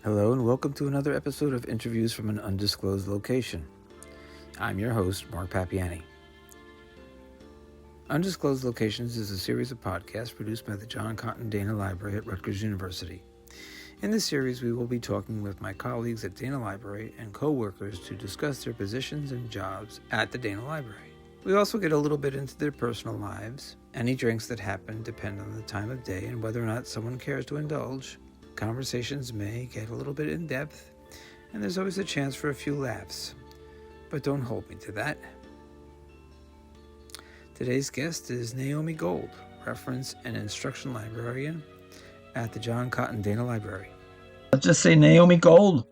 Hello and welcome to another episode of Interviews from an Undisclosed Location. I'm your host, Mark Papianni. Undisclosed Locations is a series of podcasts produced by the John Cotton Dana Library at Rutgers University. In this series, we will be talking with my colleagues at Dana Library and co-workers to discuss their positions and jobs at the Dana Library. We also get a little bit into their personal lives. Any drinks that happen depend on the time of day and whether or not someone cares to indulge. Conversations may get a little bit in depth, and there's always a chance for a few laughs, but don't hold me to that. Today's guest is Naomi Gold, reference and instruction librarian at the John Cotton Dana Library. I'll just say Naomi Gold.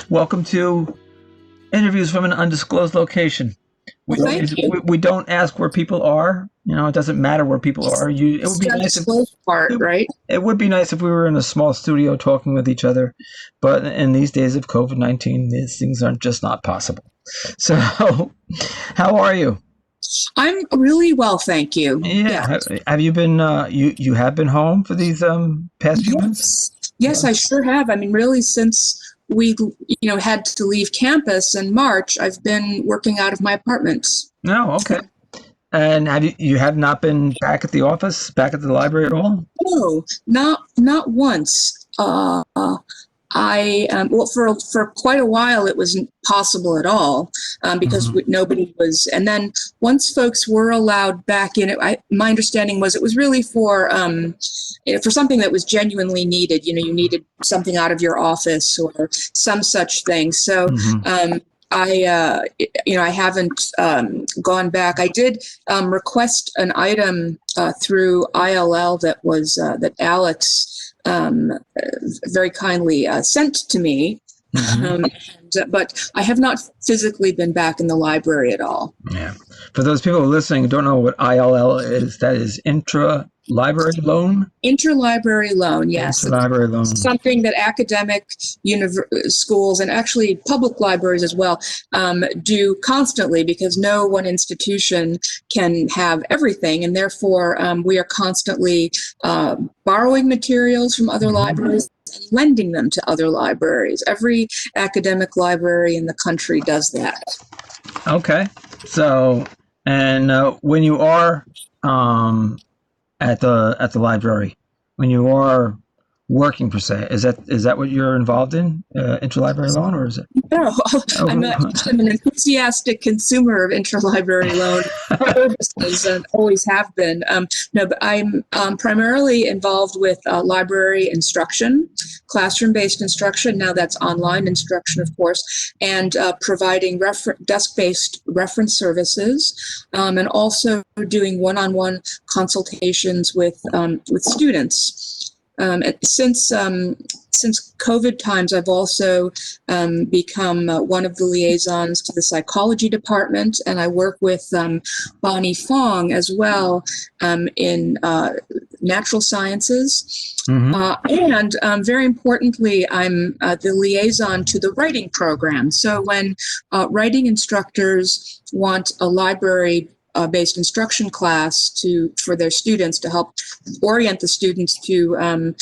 Welcome to Interviews from an Undisclosed Location. We don't ask where people are. It doesn't matter where people are. It would be nice right? It would be nice if we were in a small studio talking with each other, but in these days of COVID-19, these things are just not possible. So, how are you? I'm really well, thank you. Yeah. Have you been? You have been home for these past few months? Yes, I sure have. I mean, really, since we had to leave campus in March, I've been working out of my apartment. Oh, okay. And you have not been back at the office, back at the library at all? No, not once. For quite a while, it wasn't possible at all because nobody was. And then once folks were allowed back in, my understanding was it was really for something that was genuinely needed. You needed something out of your office or some such thing. So. I haven't gone back. I did request an item through ILL that Alex very kindly sent to me, but I have not physically been back in the library at all. Yeah. For those people listening who don't know what ILL is, that is Intra-Library Loan? Interlibrary loan, yes. Interlibrary loan. Something that academic schools and actually public libraries as well do constantly, because no one institution can have everything. And therefore, we are constantly borrowing materials from other libraries and lending them to other libraries. Every academic library in the country does that. Okay. So, and when you are at the library, when you are working per se, is that what you're involved in, interlibrary loan, or is it? No, I'm an enthusiastic consumer of interlibrary loan services and always have been. But I'm primarily involved with library instruction, classroom-based instruction. Now that's online instruction, of course, and providing desk-based reference services, and also doing one-on-one consultations with students. Since COVID times, I've also become one of the liaisons to the psychology department, and I work with Bonnie Fong as well in natural sciences. And very importantly, I'm the liaison to the writing program. So when writing instructors want a library based instruction class for their students to help orient the students to, in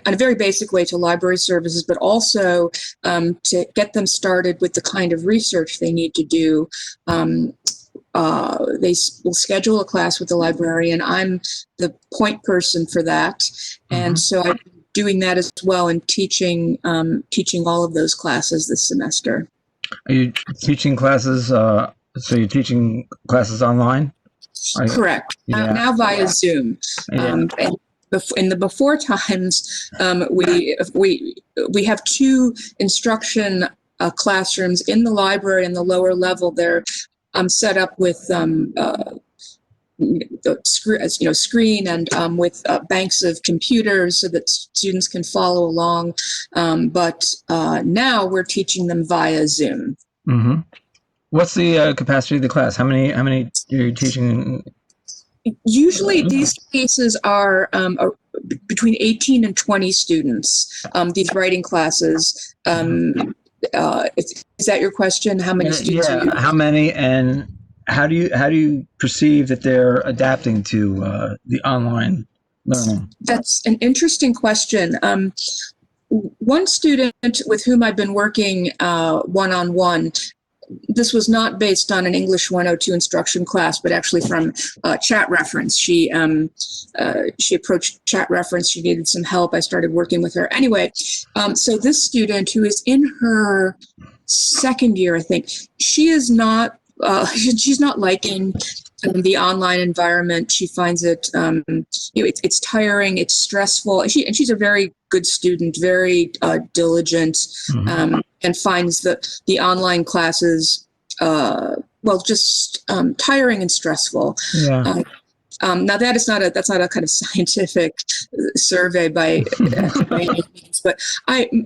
a very basic way, to library services, but also to get them started with the kind of research they need to do. They will schedule a class with the librarian. I'm the point person for that. And so I'm doing that as well and teaching all of those classes this semester. Are you teaching classes? So you're teaching classes online? Correct. Yeah. Now via Zoom. Yeah. And in the before times, we have two instruction classrooms in the library in the lower level. They're set up with screen and with banks of computers so that students can follow along. But now we're teaching them via Zoom. Mm-hmm. What's the capacity of the class? How many are you teaching? Usually these cases are between 18 and 20 students, these writing classes. Is that your question? How many students? Yeah, how many, and how do you perceive that they're adapting to the online learning? That's an interesting question. one student with whom I've been working one-on-one, this was not based on an English 102 instruction class, but actually from chat reference. She approached chat reference. She needed some help. I started working with her. Anyway, so this student, who is in her second year, I think, she is not. She's not liking the online environment. She finds it, it's tiring, it's stressful. She's a very good student, very diligent, and finds the online classes, just tiring and stressful. Yeah. Now that's not a kind of scientific survey by any means, but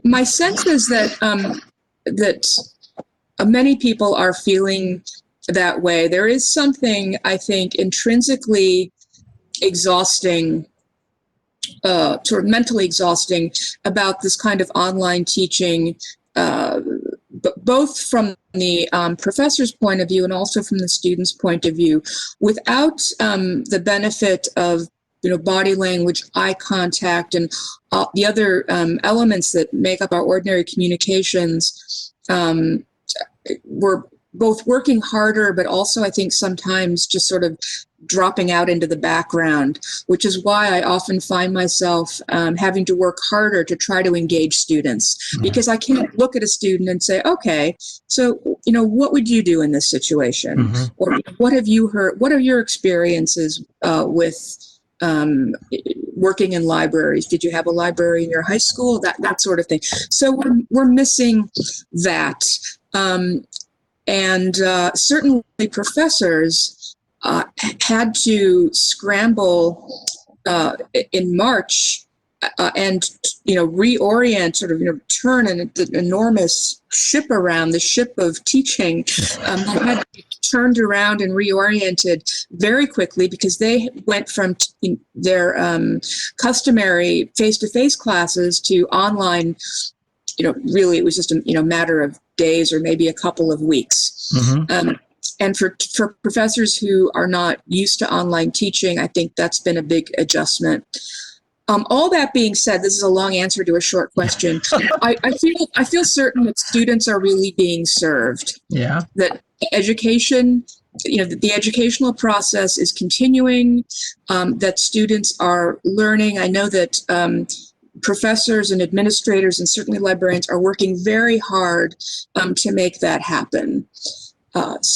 my sense is that many people are feeling that way. There is something, I think, intrinsically exhausting, sort of mentally exhausting about this kind of online teaching, both from the professor's point of view and also from the student's point of view, without the benefit of body language, eye contact, and the other elements that make up our ordinary communications. We're both working harder, but also I think sometimes just sort of dropping out into the background, which is why I often find myself having to work harder to try to engage students, because I can't look at a student and say, okay, so, what would you do in this situation? Or what have you heard? What are your experiences with working in libraries? Did you have a library in your high school? That sort of thing. So we're missing that. And certainly professors had to scramble in March and reorient, sort of turn an enormous ship around, the ship of teaching. That had to be turned around and reoriented very quickly, because they went from their customary face-to-face classes to online. Really, it was just a matter of days or maybe a couple of weeks. And for professors who are not used to online teaching, I think that's been a big adjustment. All that being said, this is a long answer to a short question. I feel certain that students are really being served. Yeah. That education, the educational process is continuing, that students are learning. I know that professors and administrators and certainly librarians are working very hard to make that happen. The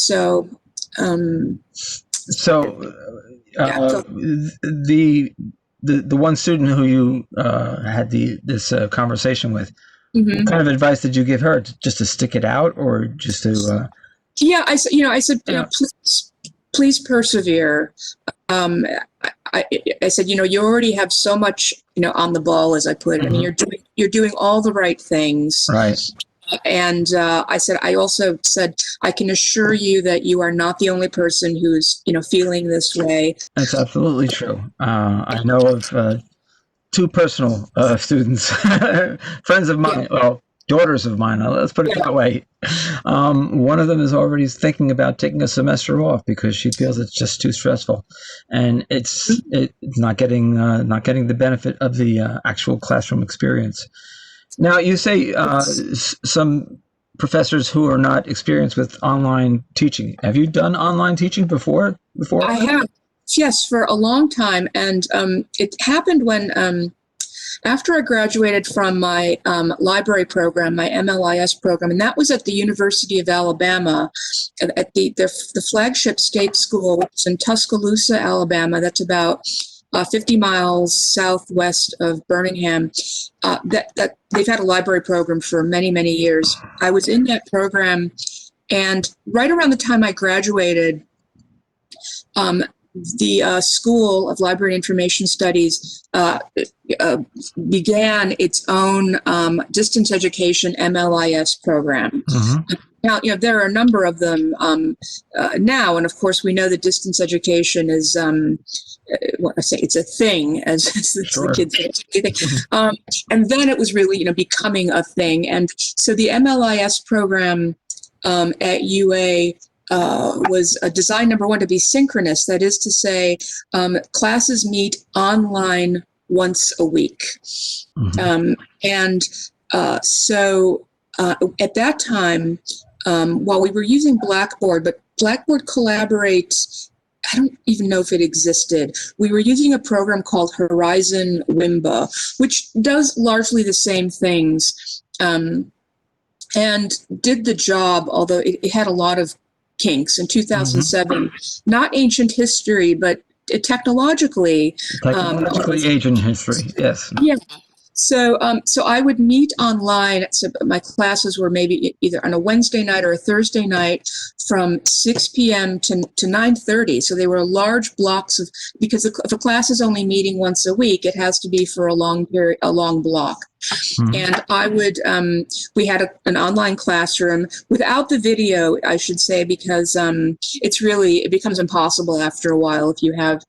one student who you had this conversation with, what kind of advice did you give her? Just to stick it out, or just to? Yeah, I said, please persevere. I said, you already have so much, on the ball, as I put it. I mean, you're doing all the right things. Right. And I also said, I can assure you that you are not the only person who's, feeling this way. That's absolutely true. I know of two personal students, friends of mine, well, daughters of mine, let's put it that way. One of them is already thinking about taking a semester off because she feels it's just too stressful, and it's not getting the benefit of the actual classroom experience. Now, you say some professors who are not experienced with online teaching. Have you done online teaching before? I have, yes, for a long time. And it happened when, after I graduated from my library program, my MLIS program, and that was at the University of Alabama, at the flagship state school, which is in Tuscaloosa, Alabama. That's about 50 miles southwest of Birmingham. That they've had a library program for many, many years. I was in that program, and right around the time I graduated, the School of Library and Information Studies began its own distance education MLIS program. Now, there are a number of them now, and of course, we know that distance education is it's a thing, as the kids say. And then it was really, becoming a thing. And so the MLIS program at UA was designed, number one, to be synchronous. That is to say, classes meet online once a week. Mhm. At that time, while we were using Blackboard, but Blackboard Collaborate, I don't even know if it existed. We were using a program called Horizon Wimba, which does largely the same things, and did the job, although it had a lot of kinks. In 2007, not ancient history, but technologically. Technologically ancient history, yes. Yeah. So I would meet online. So my classes were maybe either on a Wednesday night or a Thursday night from 6 p.m. to 9:30. So they were large blocks of, because if a class is only meeting once a week, it has to be for a long period, a long block. And I would, we had an online classroom without the video, I should say, because it becomes impossible after a while if you have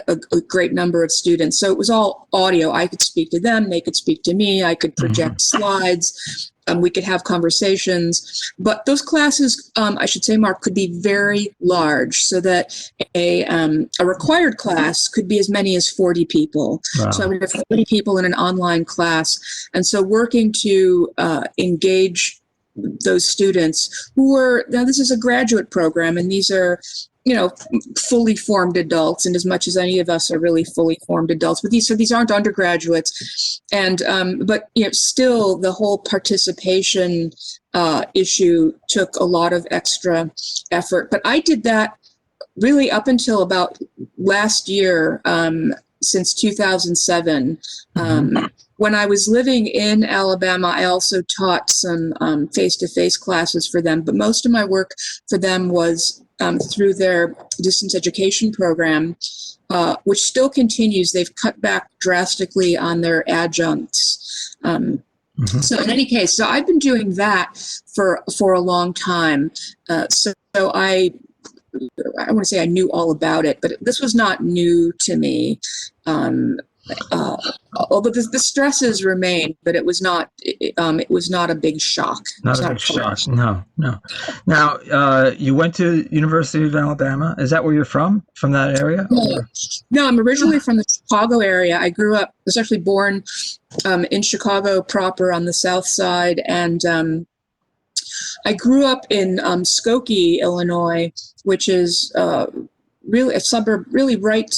a great number of students. So it was all audio. I could speak to them, they could speak to me, I could project slides, we could have conversations. But those classes, I should say, Mark, could be very large, so that a required class could be as many as 40 people. Wow. So I would have 40 people in an online class. And so working to engage those students who were, now this is a graduate program, and these are, fully formed adults, and as much as any of us are really fully formed adults, but these aren't undergraduates, and but still the whole participation issue took a lot of extra effort. But I did that really up until about last year, since 2007. When I was living in Alabama, I also taught some face-to-face classes for them, but most of my work for them was through their distance education program, which still continues. They've cut back drastically on their adjuncts. So in any case, so I've been doing that for a long time. So I want to say I knew all about it, but this was not new to me. Although the stresses remained, but it was not a big shock. Not a big shock. No. Now, you went to University of Alabama. Is that where you're from? From that area? No, I'm originally from the Chicago area. I was actually born in Chicago proper on the South Side, and I grew up in Skokie, Illinois, which is really a suburb, really right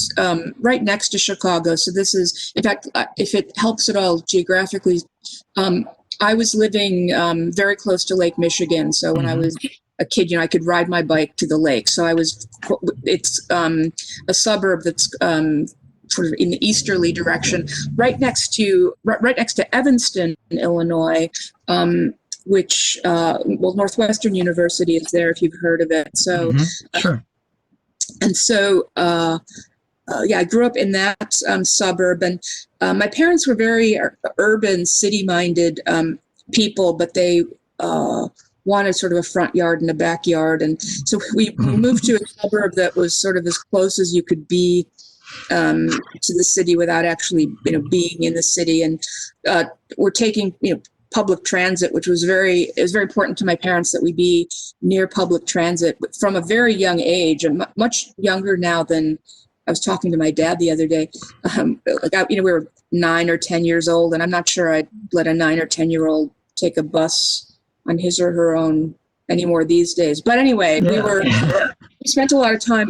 next to Chicago. So this is, in fact, if it helps at all geographically, I was living very close to Lake Michigan. So when I was a kid, I could ride my bike to the lake. So it's a suburb that's sort of in the easterly direction, right next to Evanston, Illinois, which Northwestern University is there, if you've heard of it. So sure. And so, I grew up in that suburb, and my parents were very urban, city-minded people, but they wanted sort of a front yard and a backyard. And so we moved to a suburb that was sort of as close as you could be to the city without actually, being in the city. And we're taking, public transit, which was very important to my parents that we be near public transit from a very young age, and much younger now than I was talking to my dad the other day. We were 9 or 10 years old, and I'm not sure I'd let a 9 or 10-year-old take a bus on his or her own anymore these days. But anyway, we spent a lot of time,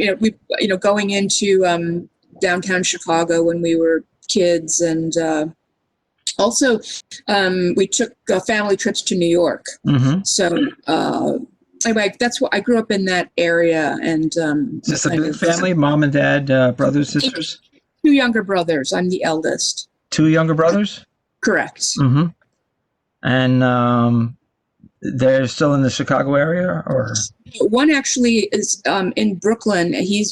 going into downtown Chicago when we were kids, and also, we took family trips to New York. So anyway, that's what I grew up in that area. And is this a big family? Mom and dad, brothers, sisters? 2 younger brothers. I'm the eldest. 2 younger brothers? Correct. And they're still in the Chicago area, or? One actually is in Brooklyn. He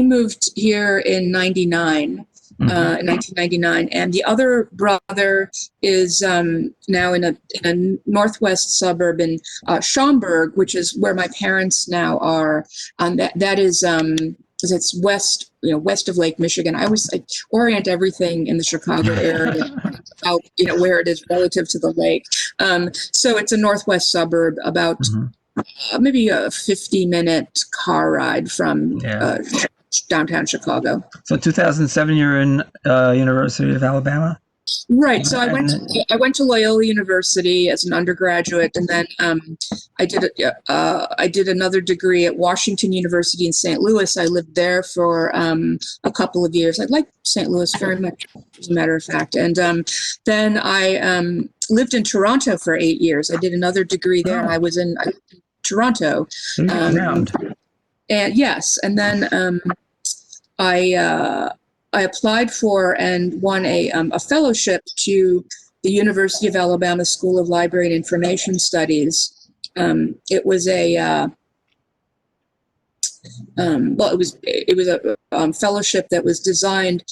moved here in 1999, and the other brother is now in a northwest suburb in Schaumburg, which is where my parents now are. That is it's west of Lake Michigan. I orient everything in the Chicago area about where it is relative to the lake. So it's a northwest suburb, about maybe a 50-minute car ride from downtown Chicago. So 2007, you're in University of Alabama? Right. So I went to Loyola University as an undergraduate, and then I did another degree at Washington University in St. Louis. I lived there for a couple of years. I like St. Louis very much, as a matter of fact. And then I lived in Toronto for 8 years. I did another degree there, and I was in Toronto. Around. And yes, and then I applied for and won a fellowship to the University of Alabama School of Library and Information Studies. It was a it was a fellowship that was designed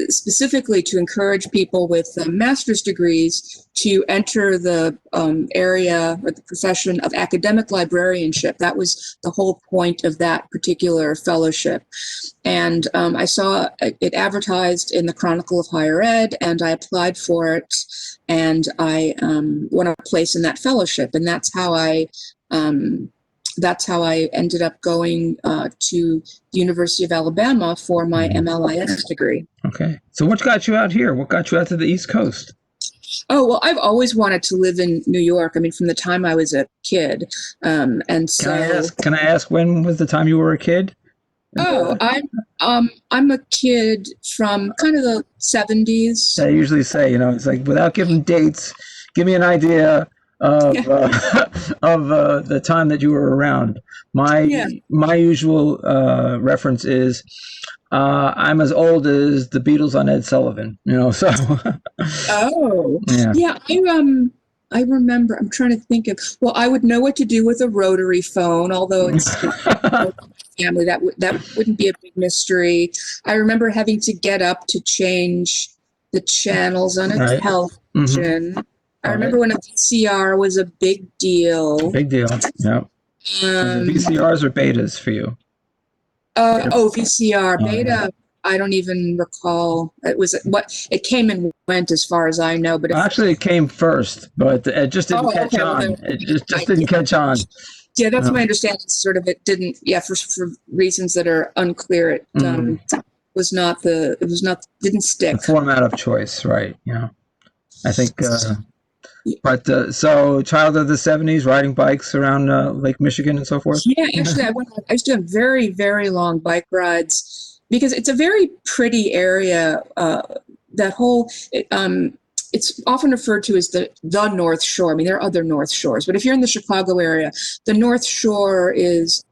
specifically to encourage people with master's degrees to enter the area or the profession of academic librarianship. That was the whole point of that particular fellowship. And I saw it advertised in the Chronicle of Higher Ed, and I applied for it, and I won a place in that fellowship. And that's how I ended up going to the University of Alabama for my MLIS degree. Okay. So what got you out here? What got you out to the East Coast? Oh, well, I've always wanted to live in New York. I mean, from the time I was a kid. And so Can I ask when was the time you were a kid? Oh, I'm a kid from kind of the 70s. I usually say, it's like, without giving dates, give me an idea of of the time that you were around. My usual reference is I'm as old as the Beatles on Ed Sullivan. So. Oh, yeah. I remember. I'm trying to think of. Well, I would know what to do with a rotary phone, although it's family. That wouldn't be a big mystery. I remember having to get up to change the channels on a television. Mm-hmm. I remember when a VCR was a big deal. Big deal. Yeah. VCRs or betas for you? VCR beta. I don't even recall. It came and went as far as I know. But actually, it came first, but it just didn't catch on. It just didn't catch on. Yeah, that's my understanding. Sort of, it didn't. Yeah, for reasons that are unclear, it was not. Didn't stick. The format of choice, right? I think. But so, child of the 70s, riding bikes around Lake Michigan and so forth. Yeah, actually, I used to have very, very long bike rides because it's a very pretty area. That whole. It's often referred to as the North Shore. I mean, there are other North Shores, but if you're in the Chicago area, the North Shore is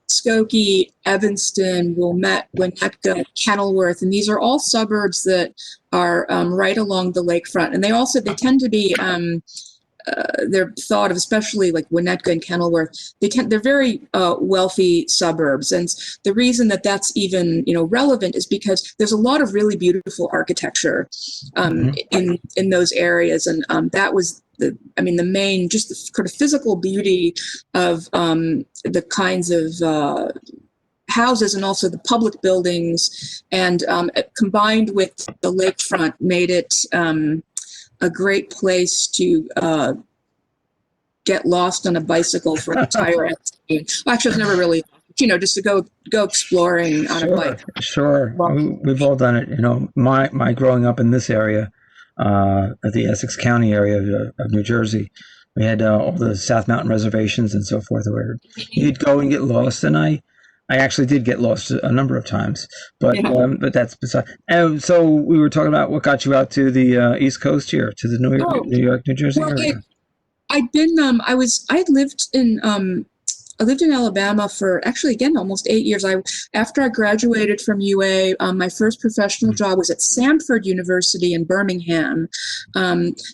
Skokie, Evanston, Wilmette, Winnetka, Kenilworth, and these are all suburbs that are right along the lakefront. And they tend to be they're thought of, especially like Winnetka and Kenilworth. They're very wealthy suburbs, and the reason that that's even relevant is because there's a lot of really beautiful architecture in those areas, and that was the main, just the sort of physical beauty of the kinds of houses and also the public buildings, and combined with the lakefront made it a great place to get lost on a bicycle for an entire afternoon. Actually, I was never really, just to go exploring on a bike. Sure, we've all done it. My growing up in this area, at the Essex County area of New Jersey, we had all the South Mountain reservations and so forth, where you'd go and get lost, and I actually did get lost a number of times, but that's beside. And so we were talking about what got you out to the East Coast here, to the New York, New Jersey area. I lived in Alabama for actually, again, almost 8 years. After I graduated from UA, my first professional job was at Sanford University in Birmingham.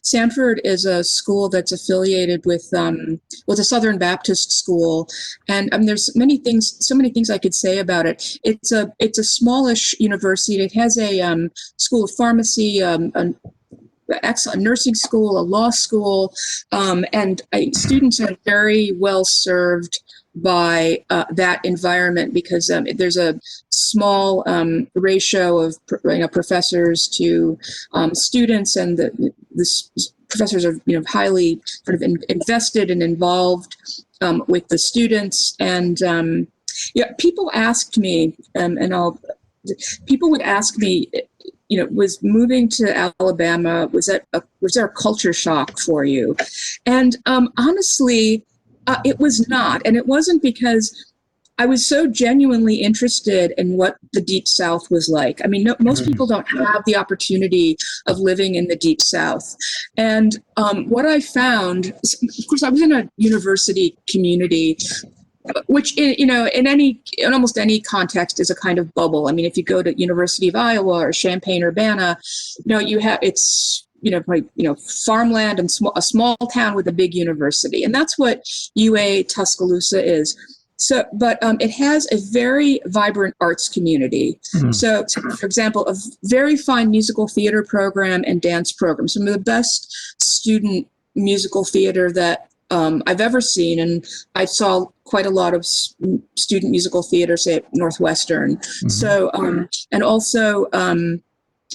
Sanford is a school that's affiliated with a Southern Baptist school, and there's so many things I could say about it. It's a smallish university. It has a school of pharmacy, excellent nursing school, a law school, and students are very well served by that environment because there's a small ratio of professors to students, and the professors are highly sort of invested and involved with the students, and Yeah, people asked me, people would ask me, was moving to Alabama, was there a culture shock for you? And honestly, it was not. And it wasn't because I was so genuinely interested in what the Deep South was like. I mean, most people don't have the opportunity of living in the Deep South. And what I found, of course, I was in a university community, which in almost any context is a kind of bubble. I mean, if you go to University of Iowa or Champaign-Urbana, it's farmland and a small town with a big university, and that's what UA Tuscaloosa is. So, but it has a very vibrant arts community. So, for example, a very fine musical theater program and dance program. Some of the best student musical theater that I've ever seen, and I saw quite a lot of student musical theater, say at Northwestern. So, and also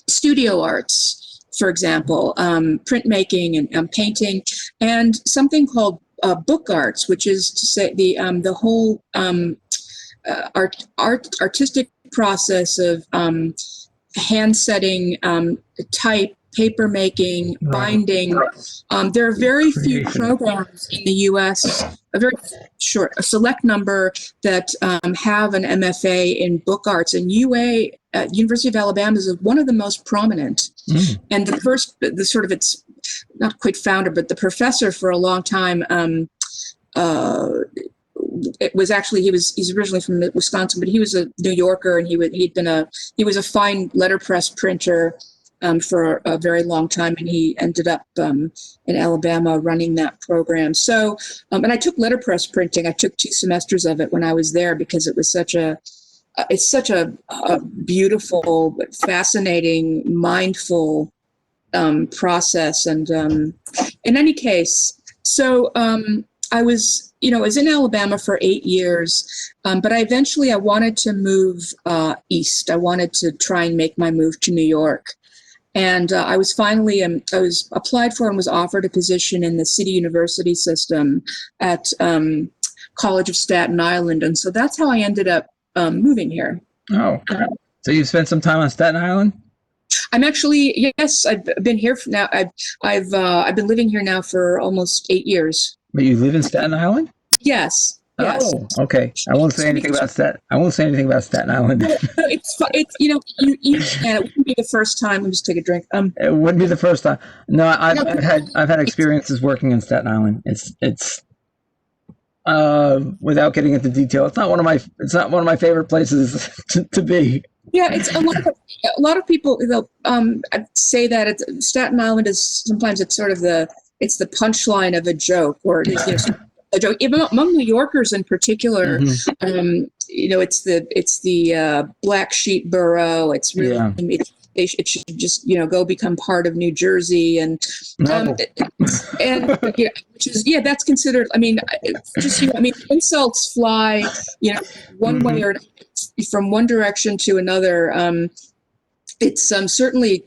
studio arts, for example, printmaking and painting, and something called book arts, which is to say the whole artistic process of hand setting, type, paper making, binding. There are very few programs in the U.S., a select number that have an MFA in book arts, and UA, University of Alabama, is one of the most prominent. And it's not quite founder, but the professor for a long time, it was actually, he's originally from Wisconsin, but he was a New Yorker, and he was a fine letterpress printer for a very long time, and he ended up in Alabama running that program. So, and I took letterpress printing. I took 2 semesters of it when I was there because it was such a beautiful, fascinating, mindful process. And in any case, so I was in Alabama for 8 years, but I wanted to move east. I wanted to try and make my move to New York. And I was applied for and was offered a position in the city university system at College of Staten Island. And so that's how I ended up moving here. Oh, so you spent some time on Staten Island? I'm actually, yes, I've been here now. I've been living here now for almost 8 years. But you live in Staten Island? Yes. Yes. Oh, okay. I won't say anything about Staten Island. No, it's you can. It wouldn't be the first time. Let me just take a drink. It wouldn't be the first time. No, I've had experiences working in Staten Island. It's without getting into detail, it's not one of my favorite places to be. Yeah, it's a lot of people. Say that Staten Island is sometimes it's the punchline of a joke, or it is a joke. Even among New Yorkers in particular, it's the black sheep borough. It's really it should just go become part of New Jersey, and which is that's considered. I mean, insults fly one way or from one direction to another. It's certainly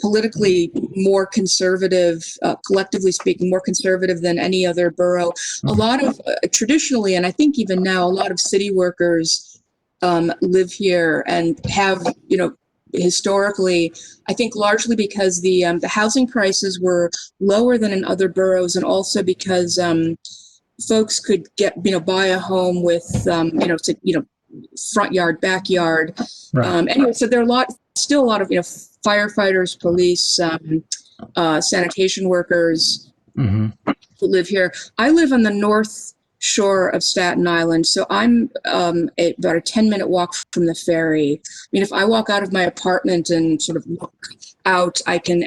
politically more conservative, collectively speaking, more conservative than any other borough. A lot of traditionally, and I think even now, a lot of city workers live here and have historically, I think largely because the housing prices were lower than in other boroughs, and also because folks could buy a home with front yard, backyard. Right. Anyway, so there are still a lot of firefighters, police, sanitation workers who live here. I live on the north shore of Staten Island, so I'm about a 10-minute walk from the ferry. I mean, if I walk out of my apartment and sort of look out, I can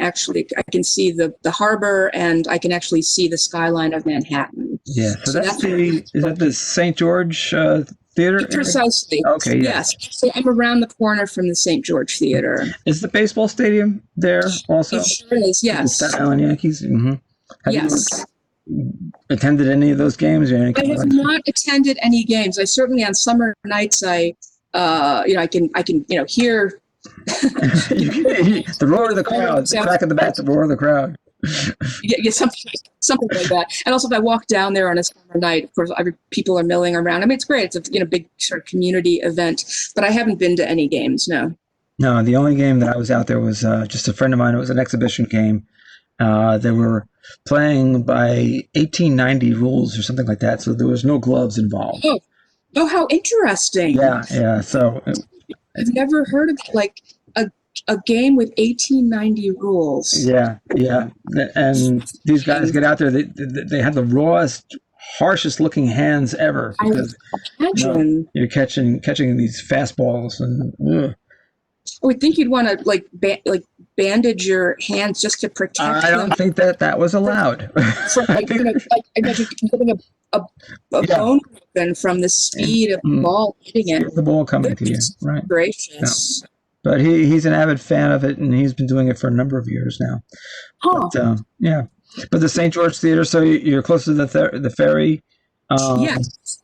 see the harbor, and I can actually see the skyline of Manhattan. Yeah, so is that the St. George Theater? Precisely. Okay. Yes. So I'm around the corner from the St. George Theater. Is the baseball stadium there also? It sure is. Yes. The Staten Island Yankees. Mm-hmm. Have you attended any of those games? Or I have not attended any games. I certainly on summer nights I can hear the roar of the crowd, the crack of the bats, the roar of the crowd. Yeah, something like that. And also, if I walk down there on a summer night, of course, people are milling around. I mean, it's great. It's a big sort of community event. But I haven't been to any games. No. No, the only game that I was out there was just a friend of mine. It was an exhibition game. They were playing by 1890 rules or something like that, so there was no gloves involved. Oh, how interesting! Yeah. So I've never heard of like a game with 1890 rules. yeah. And these guys get out there. They have the rawest, harshest looking hands ever because you're catching these fastballs and. Ugh. I would think you'd want to like bandage your hands just to protect them. I don't think that was allowed. From I imagine getting a bone broken from the speed of the ball hitting it. The ball coming to you, right? Gracious. Yeah. But he's an avid fan of it, and he's been doing it for a number of years now. Huh. But, yeah. But the St. George Theater, so you're close to the ferry.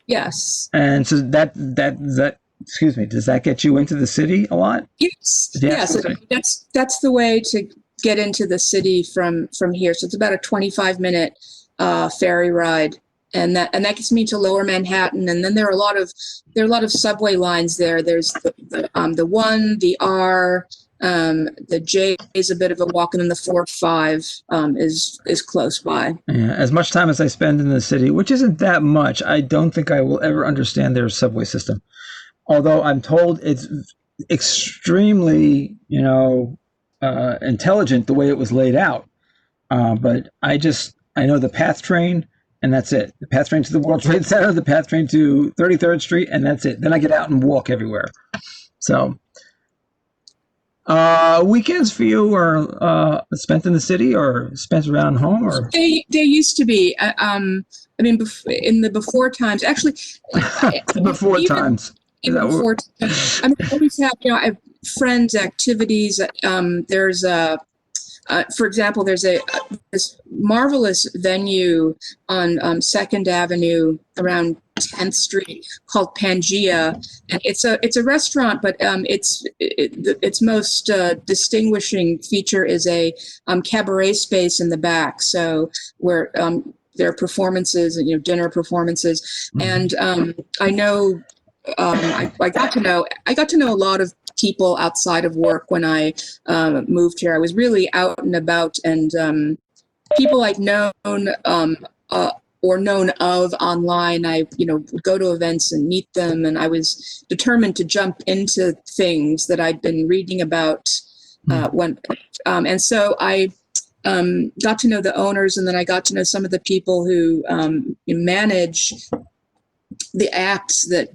Yes. And so that. Excuse me. Does that get you into the city a lot? Yes. That's the way to get into the city from here. So it's about a 25-minute ferry ride, and that gets me to Lower Manhattan. And then there are a lot of subway lines there. There's the 1, the R, the J is a bit of a walk, and then the 4-5 is close by. Yeah. As much time as I spend in the city, which isn't that much, I don't think I will ever understand their subway system. Although I'm told it's extremely, intelligent the way it was laid out. But I know the PATH train, and that's it. The PATH train to the World Trade Center, the PATH train to 33rd Street, and that's it. Then I get out and walk everywhere. So weekends for you are spent in the city or spent around home? Or They used to be. In the before times, actually. Before times. I always have, I have friends, activities. There's for example, there's this marvelous venue on 2nd Avenue around 10th Street called Pangea, and it's a restaurant, but its most distinguishing feature is a cabaret space in the back. So where there are performances and dinner performances, and I know. I got to know a lot of people outside of work when I moved here. I was really out and about, and people I'd known or known of online. I would go to events and meet them, and I was determined to jump into things that I'd been reading about and so I got to know the owners, and then I got to know some of the people who manage the acts that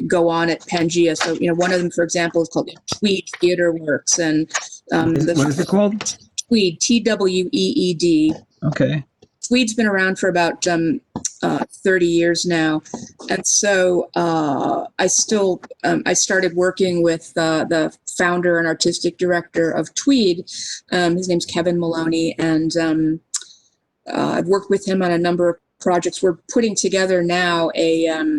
go on at Pangea. So, one of them, for example, is called Tweed Theater Works. And what is it called? Tweed, TWEED. Okay. Tweed's been around for about 30 years now. And so I started working with the founder and artistic director of Tweed. His name's Kevin Maloney. And I've worked with him on a number of projects. We're putting together now a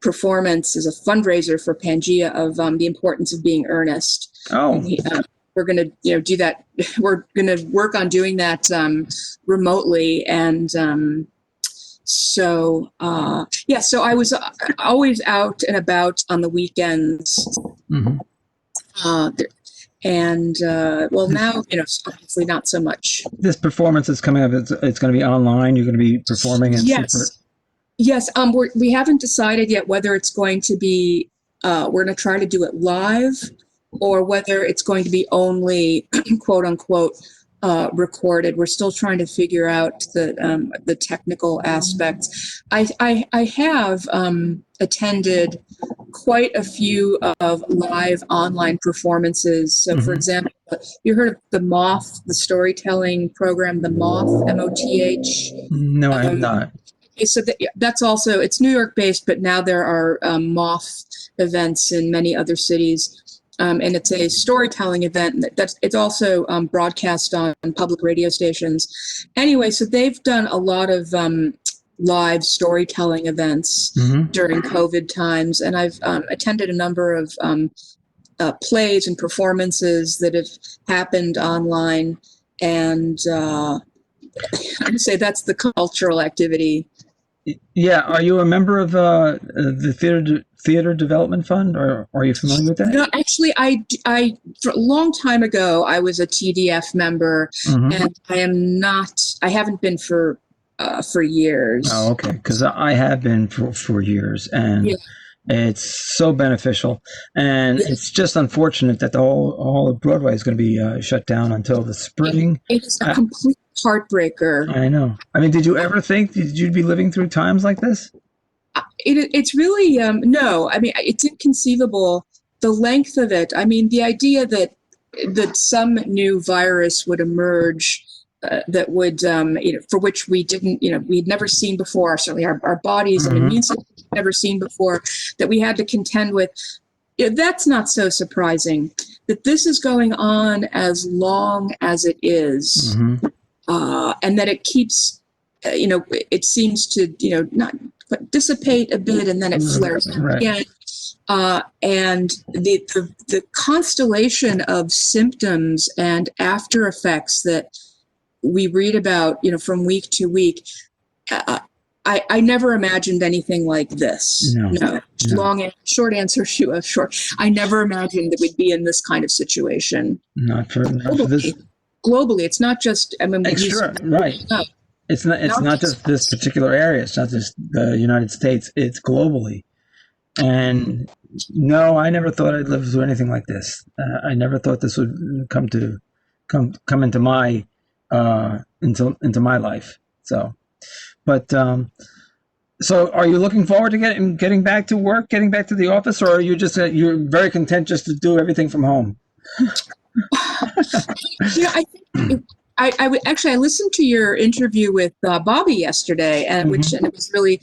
performance as a fundraiser for Pangea of the importance of being earnest. Oh, we're going to do that. We're going to work on doing that remotely, and so I was always out and about on the weekends. Mm-hmm. Now, obviously not so much. This performance is coming up. It's going to be online. You're going to be performing in secret. Yes. We haven't decided yet whether it's going to be. We're going to try to do it live, or whether it's going to be only quote unquote recorded. We're still trying to figure out the technical aspects. I have attended quite a few of live online performances. So, for example, you heard of the Moth, the storytelling program, the Moth, MOTH? No, I have not. So that's also, it's New York based, but now there are Moth events in many other cities. And it's a storytelling event it's also broadcast on public radio stations. Anyway, so they've done a lot of live storytelling events during COVID times, and I've attended a number of plays and performances that have happened online. and I'd say that's the cultural activity. Yeah. Are you a member of the Theater Development Fund, or are you familiar with that? No, actually, I for a long time ago, I was a TDF member, and I am not. I haven't been for years. Oh, okay. Because I have been for years, and Yeah. it's so beneficial. And it's just unfortunate that the all of Broadway is going to be shut down until the spring. It is a complete heartbreaker. I know. I mean, did you ever think that you'd be living through times like this? It's really no. I mean, it's inconceivable, the length of it. I mean, the idea that some new virus would emerge that would for which we didn't, we'd never seen before. Certainly, our bodies and immune system never seen before, that we had to contend with. That's not so surprising. That this is going on as long as it is, and that it keeps, it seems to, not dissipate a bit, and then it flares up again. And the constellation of symptoms and after effects that we read about, from week to week, I never imagined anything like this. No. Short answer, short. I never imagined that we'd be in this kind of situation. Not for this. Globally, it's not just. I mean, right. No. It's not just this particular area. It's not just the United States. It's globally. And no, I never thought I'd live through anything like this. I never thought this would come into my into my life. So, but so are you looking forward to getting back to work, getting back to the office, or are you just you're very content just to do everything from home? I think I listened to your interview with Bobby yesterday, and and it was really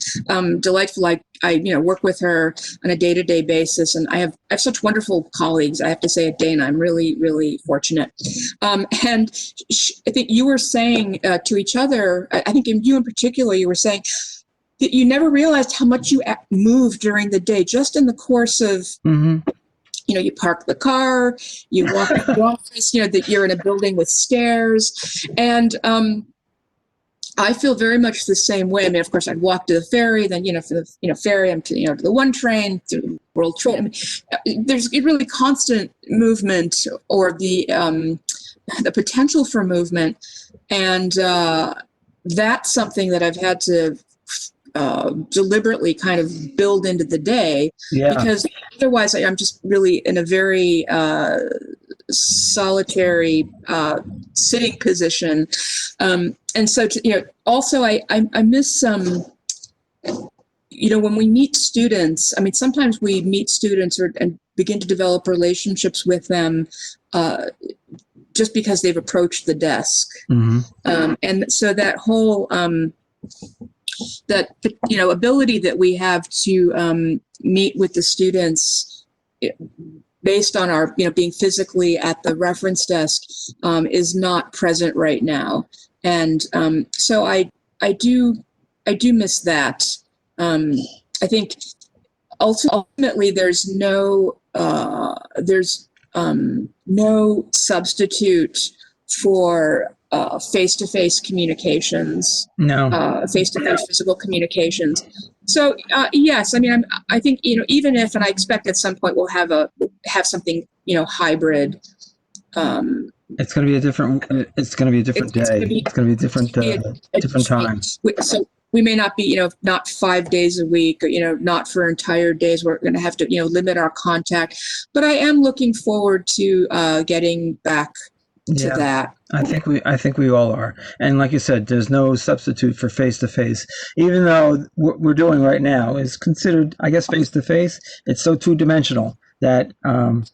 delightful. I work with her on a day-to-day basis, and I have such wonderful colleagues. I have to say, at Dana, I'm really, really fortunate. And I think you were saying to each other, I think you in particular, you were saying that you never realized how much you moved during the day, just in the course of. You park the car, you walk to the office, that you're in a building with stairs. And I feel very much the same way. I mean, of course, I'd walk to the ferry, then, for the ferry, I'm to the one train, to the World Trade. I mean, there's really constant movement, or the potential for movement. And that's something that I've had to deliberately kind of build into the day, because otherwise I'm just really in a very solitary sitting position, and so also I miss when we meet students. I mean, sometimes we meet students and begin to develop relationships with them just because they've approached the desk, and so that whole that ability that we have to meet with the students based on our being physically at the reference desk is not present right now, and so I do miss that. I think ultimately there's no substitute for face-to-face communications, face-to-face physical communications. So yes, I mean, I think even if, and I expect at some point we'll have something hybrid. It's going to be a different. It's going to be a different day. It's going to be a different different time. So we may not be not 5 days a week, or not for entire days. We're going to have to limit our contact. But I am looking forward to getting back to that. I think we all are. And like you said, there's no substitute for face-to-face. Even though what we're doing right now is considered, I guess, face-to-face, it's so two-dimensional that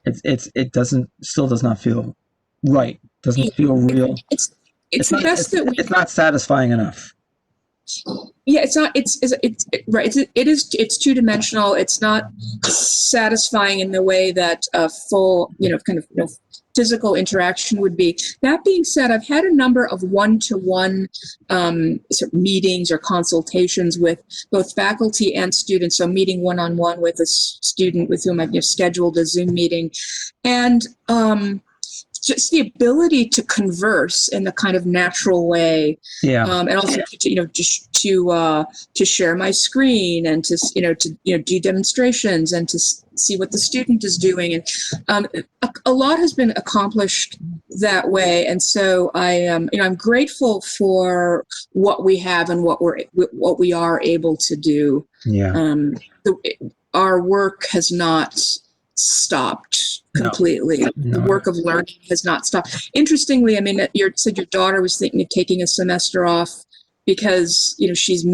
it still does not feel right. Doesn't feel real. It's the best that it's not satisfying enough. Yeah, it's not. It's right. It's two-dimensional. It's not satisfying in the way that a full, kind of physical interaction would be. That being said, I've had a number of one-to-one sort of meetings or consultations with both faculty and students. So meeting one-on-one with a student with whom I've scheduled a Zoom meeting, and just the ability to converse in a kind of natural way, Yeah. and also to share my screen and to do demonstrations and to see what the student is doing, and a lot has been accomplished that way. And so I'm grateful for what we have and what we are able to do. Yeah. Our work has not stopped completely. No. The work of learning has not stopped. Interestingly, I mean, you said your daughter was thinking of taking a semester off because she's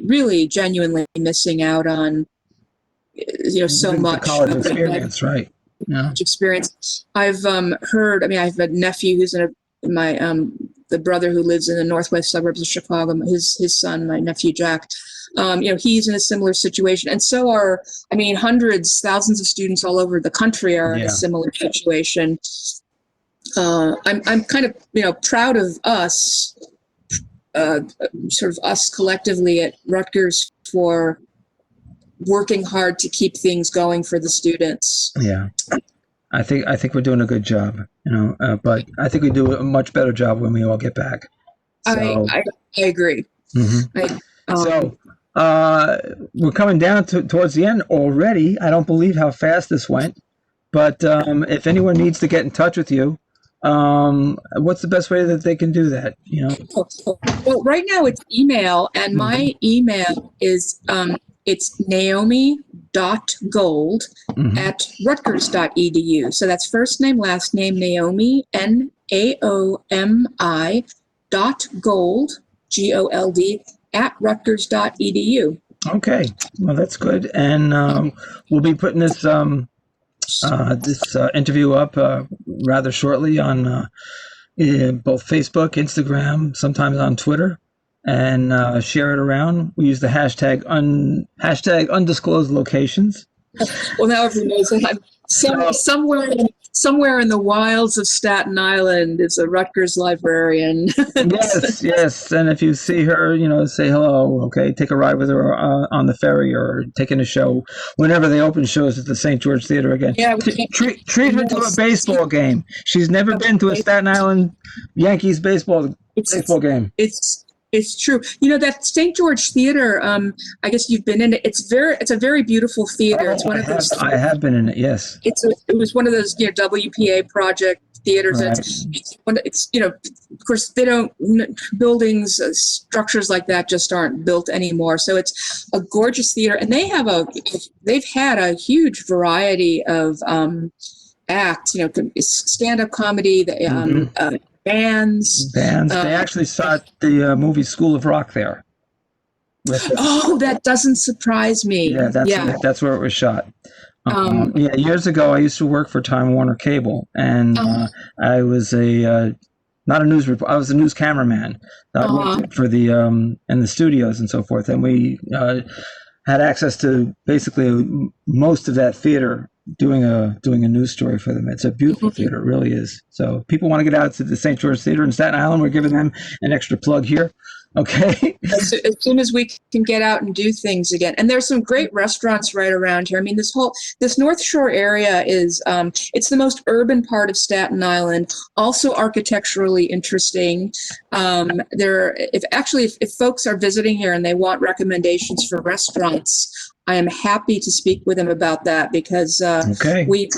really genuinely missing out on so much college experience, right? Yeah. Experience. I've heard. I mean, I have a nephew who's the brother who lives in the northwest suburbs of Chicago. His son, my nephew Jack. He's in a similar situation, and so are, hundreds, thousands of students all over the country are in a similar situation. I'm kind of, proud of us, sort of us collectively at Rutgers for working hard to keep things going for the students. Yeah, I think we're doing a good job, but I think we do a much better job when we all get back. So, I agree. Mm-hmm. So we're coming down towards the end already. I don't believe how fast this went, but if anyone needs to get in touch with you, what's the best way that they can do that? Well, right now it's email, and my email is it's naomi.gold at rutgers.edu. So that's first name, last name, Naomi, Naomi .gold, GOLD, at rutgers.edu. Okay, well, that's good. And we'll be putting this interview up rather shortly on both Facebook, Instagram, sometimes on Twitter, and share it around. We use the hashtag undisclosed locations. Well, now everyone knows that I'm somewhere in the wilds of Staten Island is a Rutgers librarian. Yes. And if you see her, say hello. Okay, take a ride with her on the ferry or taking a show whenever they open shows at the St. George Theater again. Yeah, treat her to a baseball game. She's never been to a Staten Island Yankees baseball game. It's true. That St. George Theater, I guess you've been in it. It's a very beautiful theater. It's one of those. I have been in it. Yes. It was one of those WPA project theaters. Right. It's of course they don't, buildings, structures like that just aren't built anymore. So it's a gorgeous theater, and they've had a huge variety of acts. Stand-up comedy. Bands. They actually shot the movie School of Rock there. That doesn't surprise me. Yeah, that's where it was shot. Years ago, I used to work for Time Warner Cable, and I was not a news reporter. I was a news cameraman. I worked for the in the studios and so forth, and we had access to basically most of that theater. Doing a news story for them. It's a beautiful theater, it really is. So people want to get out to the St. George Theater in Staten Island. We're giving them an extra plug here. Okay. As soon as we can get out and do things again. And there's some great restaurants right around here. I mean, this North Shore area is, it's the most urban part of Staten Island, also architecturally interesting. If folks are visiting here and they want recommendations for restaurants, I am happy to speak with them about that because we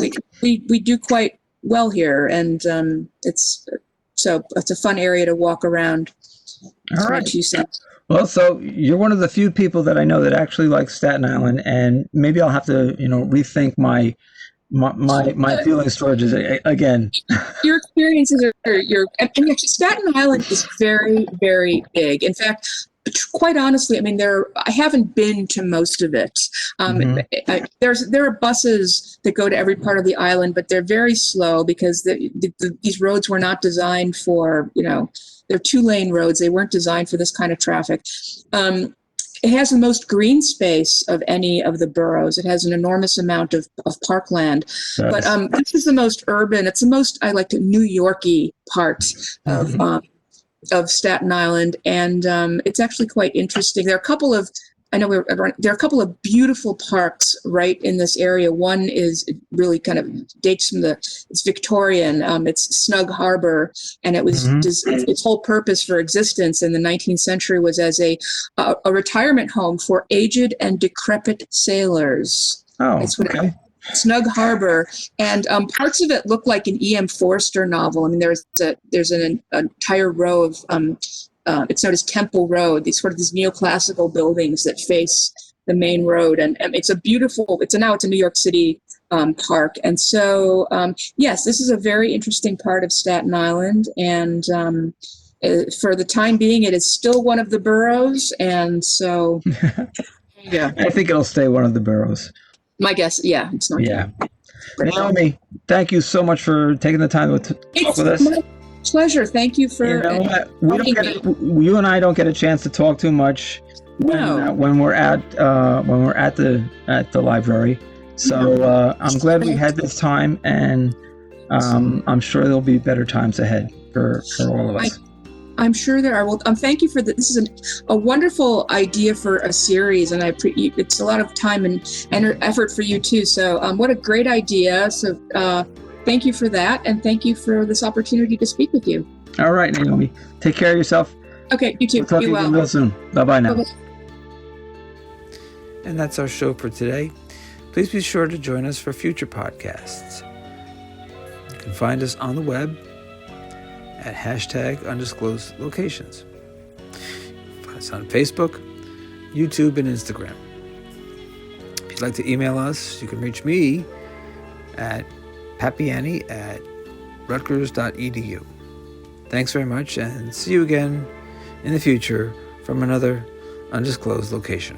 do quite well here, and it's a fun area to walk around. All right. Well, so you're one of the few people that I know that actually likes Staten Island, and maybe I'll have to rethink my feelings towards it again. Your experiences and Staten Island is very, very big. In fact, quite honestly, I haven't been to most of it. There are buses that go to every part of the island, but they're very slow because these roads were not designed for, they're 2-lane roads. They weren't designed for this kind of traffic. It has the most green space of any of the boroughs. It has an enormous amount of parkland. But this is the most urban. It's the most, I like to, New York-y part of Staten Island, and it's actually quite interesting. There are a couple of I know there are a couple of beautiful parks right in this area. One is really kind of dates from it's Victorian. It's Snug Harbor, and it was its whole purpose for existence in the 19th century was as a retirement home for aged and decrepit sailors. Oh, That's what okay. Snug Harbor, and parts of it look like an E.M. Forster novel. I mean, there's an entire row of it's known as Temple Road. These neoclassical buildings that face the main road, and it's a beautiful. Now it's a New York City park, and so yes, this is a very interesting part of Staten Island, and for the time being, it is still one of the boroughs, and so yeah, I think it'll stay one of the boroughs. my guess, yeah, it's not. Yeah. Naomi, thank you so much for taking the time to talk with us. My pleasure. Thank you for. You and I don't get a chance to talk too much when we're at the library. So I'm glad we had this time, and I'm sure there'll be better times ahead for all of us. I'm sure there are. Well, thank you for that. This is a wonderful idea for a series, and it's a lot of time and effort for you too. So, what a great idea! So, thank you for that, and thank you for this opportunity to speak with you. All right, Naomi. Take care of yourself. Okay, you too. We'll talk to you real soon. Bye-bye now. Bye-bye. And that's our show for today. Please be sure to join us for future podcasts. You can find us on the web at #Undisclosed Locations. Find us on Facebook, YouTube, and Instagram. If you'd like to email us, you can reach me at papianni@rutgers.edu. Thanks very much, and see you again in the future from another undisclosed location.